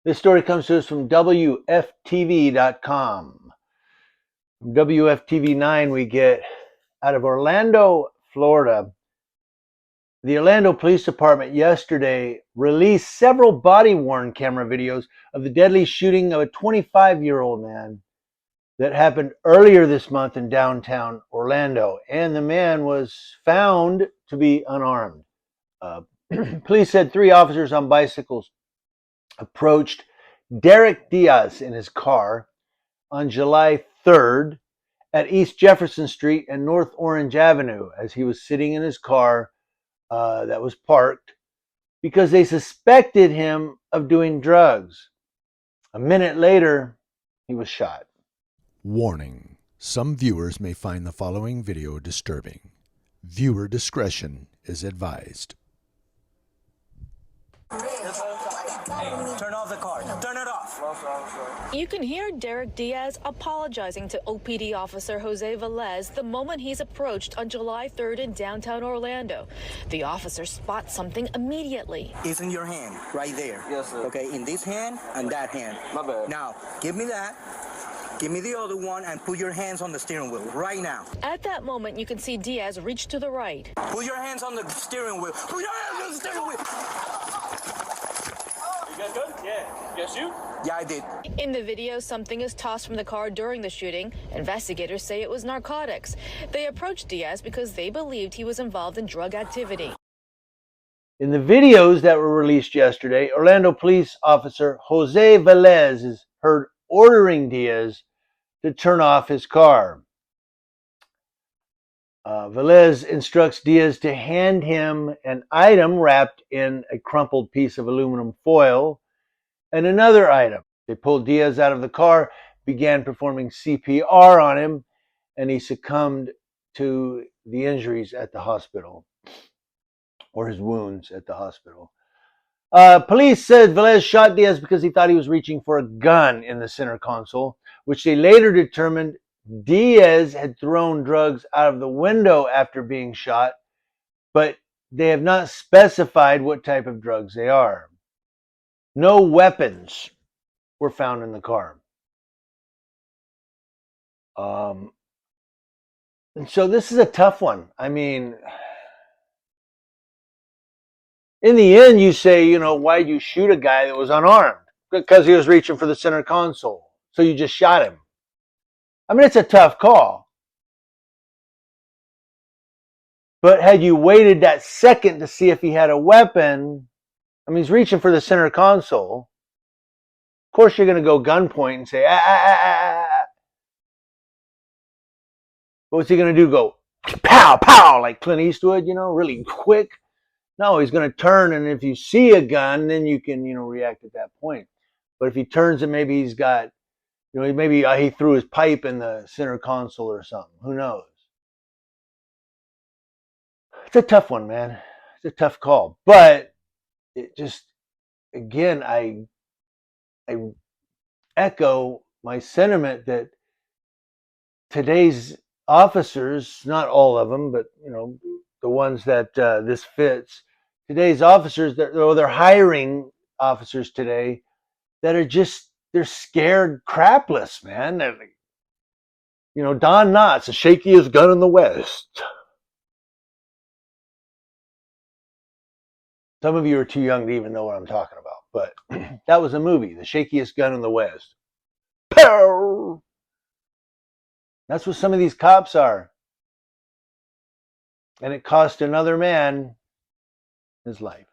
This story comes to us from WFTV.com. From WFTV 9, we get out of Orlando, Florida. The Orlando Police Department yesterday released several body-worn camera videos of the deadly shooting of a 25-year-old man that happened earlier this month in downtown Orlando. And the man was found to be unarmed. Police said 3 officers on bicycles approached Derek Diaz in his car on July 3rd at East Jefferson Street and North Orange Avenue as he was sitting in his car that was parked because they suspected him of doing drugs. A minute later, he was shot. Warning: some viewers may find the following video disturbing. Viewer discretion is advised. Turn off the car. Turn it off. You can hear Derek Diaz apologizing to OPD officer Jose Velez the moment he's approached on July 3rd in downtown Orlando. The officer spots something immediately. It's in your hand, right there. Yes, sir. Okay, in this hand and that hand. My bad. Now, give me that. Give me the other one and put your hands on the steering wheel right now. At that moment, you can see Diaz reach to the right. Put your hands on the steering wheel. Put your hands on the steering wheel. You guys good? Yeah. You guys shoot? Yeah, I did. In the video, something is tossed from the car during the shooting. Investigators say it was narcotics. They approached Diaz because they believed he was involved in drug activity. In the videos that were released yesterday, Orlando police officer Jose Velez is heard ordering Diaz to turn off his car. Velez instructs Diaz to hand him an item wrapped in a crumpled piece of aluminum foil and another item. They pulled Diaz out of the car, began performing CPR on him, and he succumbed to the injuries at the hospital, or his wounds at the hospital. Police said Velez shot Diaz because he thought he was reaching for a gun in the center console, which they later determined Diaz had thrown drugs out of the window after being shot, but they have not specified what type of drugs they are. No weapons were found in the car. And so this is a tough one. I mean, in the end, you say, why'd you shoot a guy that was unarmed? Because he was reaching for the center console. So you just shot him. I mean, it's a tough call. But had you waited that second to see if he had a weapon, I mean, he's reaching for the center console. Of course, you're going to go gunpoint and say, What's he going to do? Go, pow, pow, like Clint Eastwood, really quick? No, he's going to turn, and if you see a gun, then you can, react at that point. But if he turns and maybe he's got, maybe he threw his pipe in the center console or something. Who knows? It's a tough one, man. It's a tough call. But it just, again, I echo my sentiment that today's officers, not all of them, but, the ones that this fits, today's officers, they're hiring officers today that are just, they're scared crapless, man. Don Knotts, the shakiest gun in the West. Some of you are too young to even know what I'm talking about, but that was a movie, The Shakiest Gun in the West. Pow! That's what some of these cops are. And it cost another man his life.